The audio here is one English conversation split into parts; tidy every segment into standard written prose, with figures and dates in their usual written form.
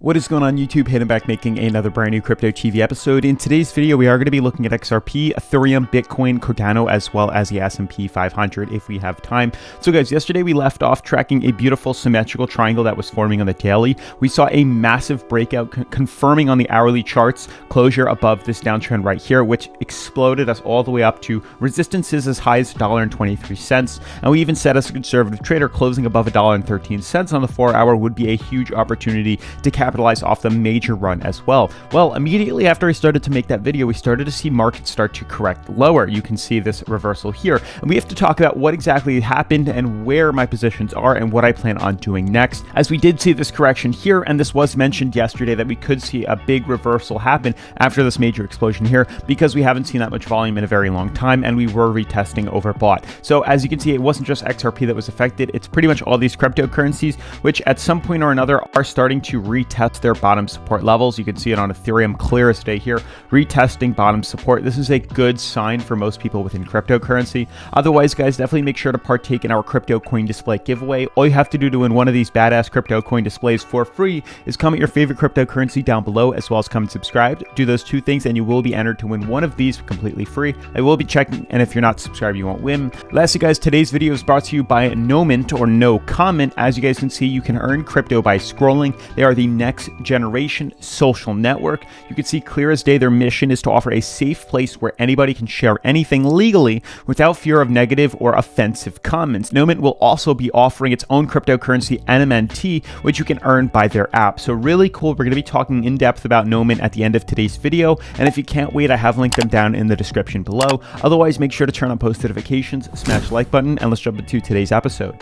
What is going on YouTube? Hidden back making another brand new Crypto TV episode. In today's video, we are going to be looking at XRP, Ethereum, Bitcoin, Cardano, as well as the S&P 500 if we have time. So guys, yesterday we left off tracking a beautiful symmetrical triangle that was forming on the daily. We saw a massive breakout confirming on the hourly charts closure above this downtrend right here, which exploded us all the way up to resistances as high as $1.23. And we even said as a conservative trader, closing above $1.13 on the 4-hour would be a huge opportunity to capitalize off the major run as well. Well, immediately after I started to make that video, we started to see markets start to correct lower. You can see this reversal here, and we have to talk about what exactly happened and where my positions are and what I plan on doing next, as we did see this correction here, and this was mentioned yesterday that we could see a big reversal happen after this major explosion here because we haven't seen that much volume in a very long time and we were retesting overbought. So as you can see, it wasn't just XRP that was affected, it's pretty much all these cryptocurrencies which at some point or another are starting to retest their bottom support levels. You can see it on Ethereum clear as day here, retesting bottom support. This is a good sign for most people within cryptocurrency. Otherwise, guys, definitely make sure to partake in our crypto coin display giveaway. All you have to do to win one of these badass crypto coin displays for free is comment your favorite cryptocurrency down below, as well as comment subscribed. Do those two things and you will be entered to win one of these completely free. I will be checking, and if you're not subscribed, you won't win. Lastly, guys, today's video is brought to you by Noment, or No Comment. As you guys can see, you can earn crypto by scrolling. They are the next generation social network. You can see clear as day their mission is to offer a safe place where anybody can share anything legally without fear of negative or offensive comments. Noment will also be offering its own cryptocurrency, NMNT, which you can earn by their app. So really cool. We're going to be talking in depth about Noment at the end of today's video, and if you can't wait, I have linked them down in the description below. Otherwise, make sure to turn on post notifications, smash the like button, and let's jump into today's episode.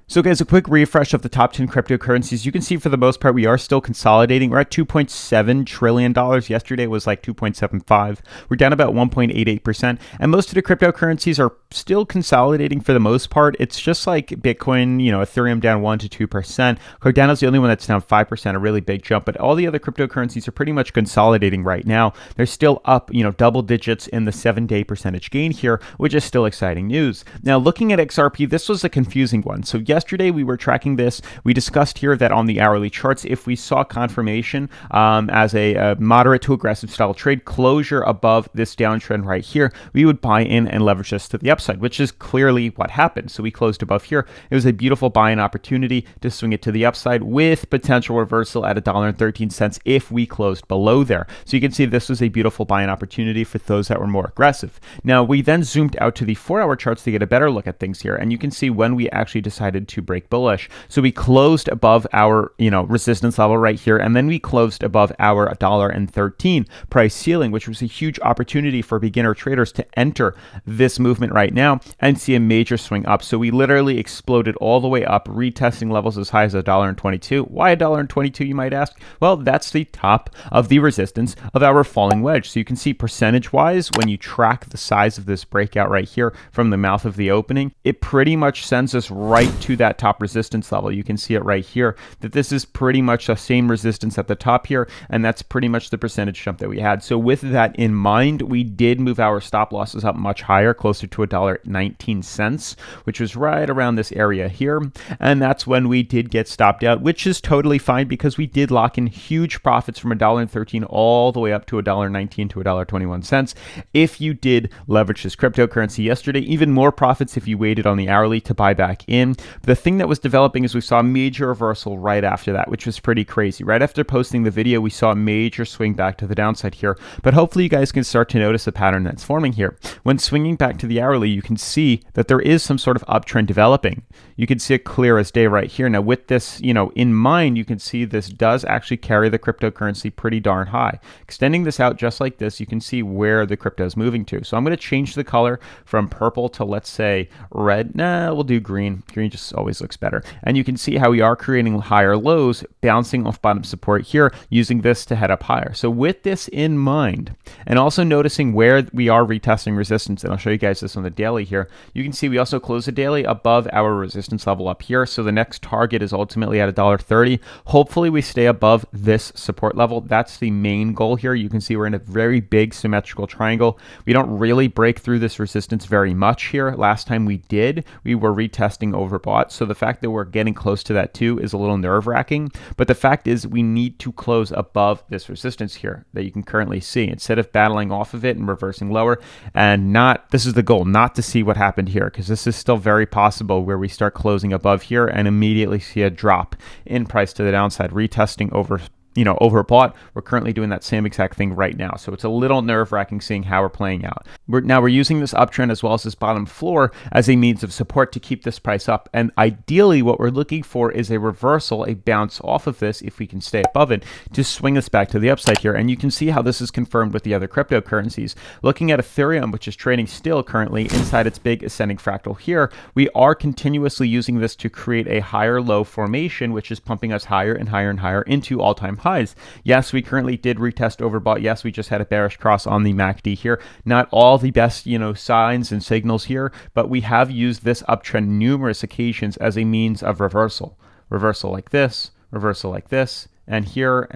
So guys, a quick refresh of the top 10 cryptocurrencies. You can see for the most part, we are still consolidating. We're at $2.7 trillion. Yesterday was like 2.75. We're down about 1.88%. And most of the cryptocurrencies are still consolidating for the most part. It's just like Bitcoin, Ethereum down 1 to 2%. Cardano's the only one that's down 5%, a really big jump. But all the other cryptocurrencies are pretty much consolidating right now. They're still up, double digits in the 7-day percentage gain here, which is still exciting news. Now, looking at XRP, this was a confusing one. So yesterday we were tracking this. We discussed here that on the hourly charts, if we saw confirmation as a moderate to aggressive style trade closure above this downtrend right here, we would buy in and leverage this to the upside, which is clearly what happened. So we closed above here. It was a beautiful buy-in opportunity to swing it to the upside with potential reversal at $1.13 if we closed below there. So you can see this was a beautiful buy-in opportunity for those that were more aggressive. Now we then zoomed out to the 4-hour charts to get a better look at things here, and you can see when we actually decided to break bullish. So we closed above our resistance level right here, and then we closed above our $1.13 price ceiling, which was a huge opportunity for beginner traders to enter this movement right now and see a major swing up. So we literally exploded all the way up, retesting levels as high as $1.22. Why $1.22, you might ask? Well, that's the top of the resistance of our falling wedge. So you can see percentage wise, when you track the size of this breakout right here from the mouth of the opening, it pretty much sends us right to that top resistance level. You can see it right here that this is pretty much the same resistance at the top here, and that's pretty much the percentage jump that we had. So with that in mind, we did move our stop losses up much higher, closer to $1.19, which was right around this area here, and that's when we did get stopped out, which is totally fine because we did lock in huge profits from $1.13 all the way up to $1.19 to $1.21 if you did leverage this cryptocurrency yesterday. Even more profits if you waited on the hourly to buy back in. The thing that was developing is we saw a major reversal right after that, which was pretty crazy. Right after posting the video, we saw a major swing back to the downside here, but hopefully you guys can start to notice a pattern that's forming here. When swinging back to the hourly, you can see that there is some sort of uptrend developing. You can see it clear as day right here. Now with this, in mind, you can see this does actually carry the cryptocurrency pretty darn high. Extending this out just like this, you can see where the crypto is moving to. So I'm going to change the color from purple to, let's say, red. Nah, we'll do green. Green just always looks better. And you can see how we are creating higher lows, bouncing off bottom support here, using this to head up higher. So with this in mind, and also noticing where we are retesting resistance, and I'll show you guys this on the daily here, you can see we also close the daily above our resistance level up here. So the next target is ultimately at $1.30. Hopefully we stay above this support level. That's the main goal here. You can see we're in a very big symmetrical triangle. We don't really break through this resistance very much here. Last time we did, we were retesting overbought. So the fact that we're getting close to that too is a little nerve-wracking. But the fact is we need to close above this resistance here that you can currently see, instead of battling off of it and reversing lower. And this is the goal, not to see what happened here, because this is still very possible where we start closing above here and immediately see a drop in price to the downside, retesting overbought. We're currently doing that same exact thing right now. So it's a little nerve-wracking seeing how we're playing out. We're using this uptrend as well as this bottom floor as a means of support to keep this price up. And ideally what we're looking for is a reversal, a bounce off of this, if we can stay above it, to swing us back to the upside here. And you can see how this is confirmed with the other cryptocurrencies. Looking at Ethereum, which is trading still currently inside its big ascending fractal here, we are continuously using this to create a higher low formation, which is pumping us higher and higher and higher into all-time highs. Yes, we currently did retest overbought. Yes, we just had a bearish cross on the MACD here. Not all the best, signs and signals here, but we have used this uptrend numerous occasions as a means of reversal. Reversal like this, reversal like this, and here,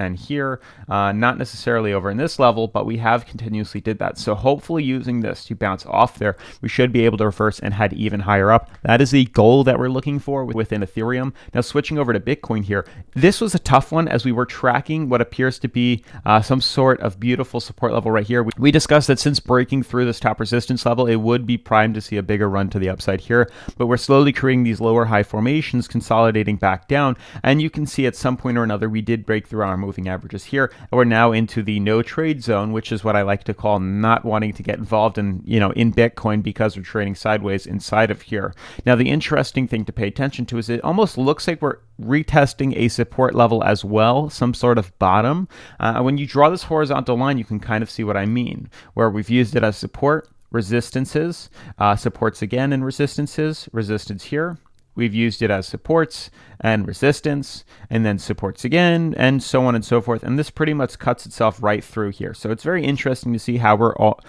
not necessarily over in this level, but we have continuously did that. So hopefully using this to bounce off there, we should be able to reverse and head even higher up. That is the goal that we're looking for within Ethereum. Now switching over to Bitcoin here, this was a tough one as we were tracking what appears to be some sort of beautiful support level right here. We discussed that since breaking through this top resistance level, it would be primed to see a bigger run to the upside here, but we're slowly creating these lower high formations, consolidating back down, and you can see at some point or another we did break through our moving averages here, and we're now into the no trade zone, which is what I like to call not wanting to get involved in in Bitcoin because we're trading sideways inside of here. Now the interesting thing to pay attention to is it almost looks like we're retesting a support level as well, some sort of bottom. When you draw this horizontal line, you can kind of see what I mean, where we've used it as support, resistances, supports again, and resistances, resistance here. We've used it as supports and resistance, and then supports again, and so on and so forth. And this pretty much cuts itself right through here. So it's very interesting to see how we're all,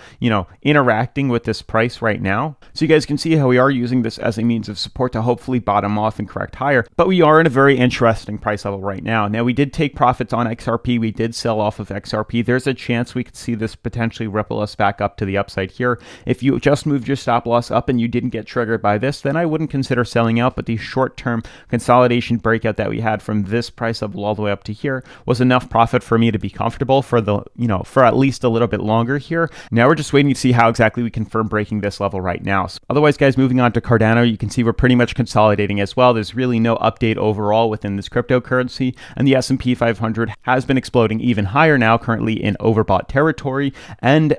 interacting with this price right now. So you guys can see how we are using this as a means of support to hopefully bottom off and correct higher. But we are in a very interesting price level right now. Now we did take profits on XRP. We did sell off of XRP. There's a chance we could see this potentially ripple us back up to the upside here. If you just moved your stop loss up and you didn't get triggered by this, then I wouldn't consider selling out. But the short-term consolidation breakout that we had from this price level all the way up to here was enough profit for me to be comfortable for the, for at least a little bit longer here. Now we're just waiting to see how exactly we confirm breaking this level right now. So otherwise, guys, moving on to Cardano, you can see we're pretty much consolidating as well. There's really no update overall within this cryptocurrency, and the S&P 500 has been exploding even higher now, currently in overbought territory and,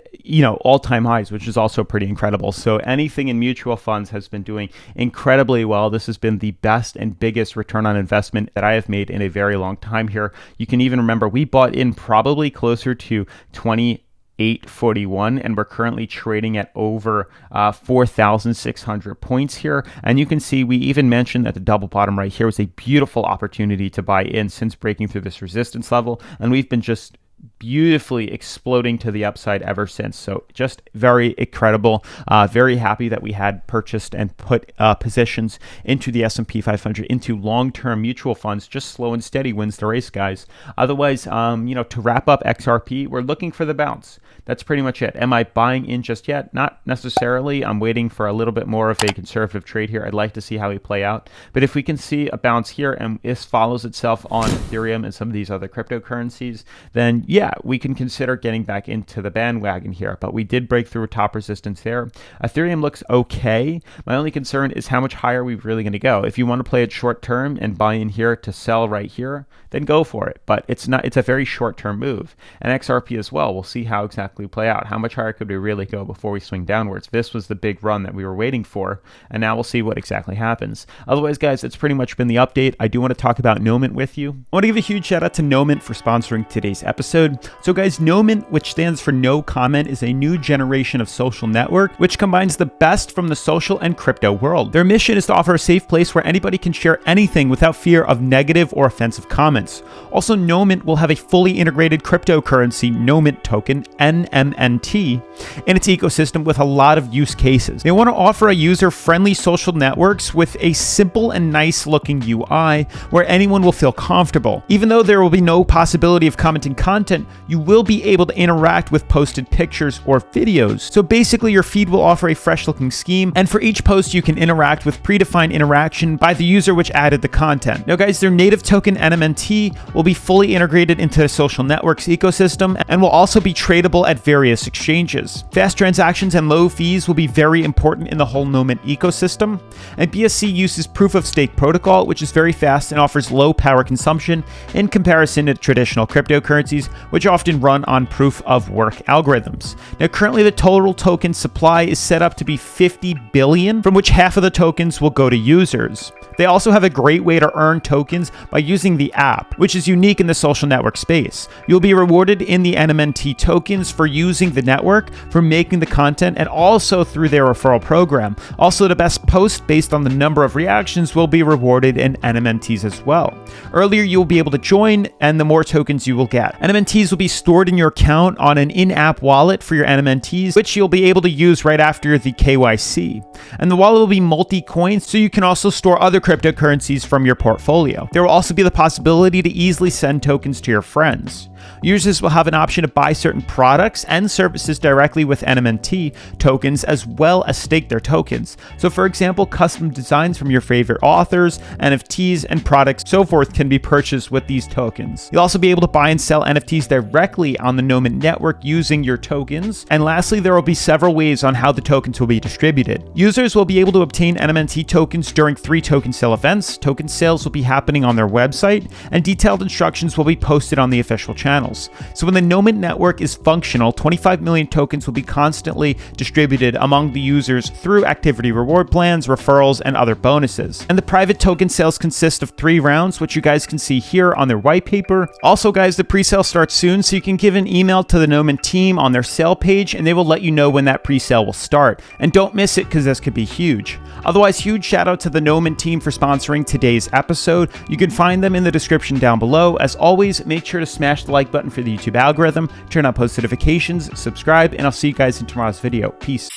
all-time highs, which is also pretty incredible. So anything in mutual funds has been doing incredibly well. This has been the best and biggest return on investment that I have made in a very long time here. You can even remember we bought in probably closer to 2841, and we're currently trading at over 4,600 points here. And you can see we even mentioned that the double bottom right here was a beautiful opportunity to buy in since breaking through this resistance level, and we've been just beautifully exploding to the upside ever since. So just very incredible. Very happy that we had purchased and put positions into the S&P 500 into long-term mutual funds. Just slow and steady wins the race, guys. Otherwise, to wrap up XRP, we're looking for the bounce. That's pretty much it. Am I buying in just yet? Not necessarily. I'm waiting for a little bit more of a conservative trade here. I'd like to see how we play out. But if we can see a bounce here and this follows itself on Ethereum and some of these other cryptocurrencies, then yeah, we can consider getting back into the bandwagon here. But we did break through top resistance there. Ethereum looks okay. My only concern is how much higher are we really going to go. If you want to play it short term and buy in here to sell right here, then go for it. But it's a very short term move. And XRP as well. We'll see how exactly we play out. How much higher could we really go before we swing downwards? This was the big run that we were waiting for, and now we'll see what exactly happens. Otherwise, guys, it's pretty much been the update. I do want to talk about Noment with you. I want to give a huge shout out to Noment for sponsoring today's episode. episode. So guys, Noment, which stands for no comment, is a new generation of social network which combines the best from the social and crypto world. Their mission is to offer a safe place where anybody can share anything without fear of negative or offensive comments. Also, Noment will have a fully integrated cryptocurrency Noment token, NMNT, in its ecosystem with a lot of use cases. They want to offer a user-friendly social networks with a simple and nice looking UI where anyone will feel comfortable. Even though there will be no possibility of commenting content, you will be able to interact with posted pictures or videos. So basically your feed will offer a fresh looking scheme, and for each post you can interact with predefined interaction by the user which added the content. Now guys, their native token NMNT will be fully integrated into the social networks ecosystem and will also be tradable at various exchanges. Fast transactions and low fees will be very important in the whole Noment ecosystem, and BSC uses proof of stake protocol, which is very fast and offers low power consumption in comparison to traditional cryptocurrencies, which often run on proof of work algorithms. Now currently the total token supply is set up to be 50 billion, from which half of the tokens will go to users. They also have a great way to earn tokens by using the app, which is unique in the social network space. You'll be rewarded in the NMNT tokens for using the network, for making the content, and also through their referral program. Also, the best post based on the number of reactions will be rewarded in NMNTs as well. Earlier, you'll be able to join, and the more tokens you will get. NMNTs will be stored in your account on an in-app wallet for your NMNTs, which you'll be able to use right after the KYC. And the wallet will be multi-coin, so you can also store other cryptocurrencies from your portfolio. There will also be the possibility to easily send tokens to your friends. Users will have an option to buy certain products and services directly with NMNT tokens, as well as stake their tokens. So for example, custom designs from your favorite authors, NFTs, and products, so forth, can be purchased with these tokens. You'll also be able to buy and sell NFTs directly on the Noment network using your tokens. And lastly, there will be several ways on how the tokens will be distributed. Users will be able to obtain NMNT tokens during 3 token sale events. Token sales will be happening on their website, and detailed instructions will be posted on the official channels. So when the Noment network is functional, 25 million tokens will be constantly distributed among the users through activity reward plans, referrals, and other bonuses. And the private token sales consist of 3 rounds, which you guys can see here on their white paper. Also guys, the pre-sale starts soon, so you can give an email to the Noment team on their sale page, and they will let you know when that pre-sale will start. And don't miss it, because this could be huge. Otherwise, huge shout out to the Noment team for sponsoring today's episode. You can find them in the description down below. As always, make sure to smash the like button for the YouTube algorithm, turn on post notifications, subscribe, and I'll see you guys in tomorrow's video. Peace.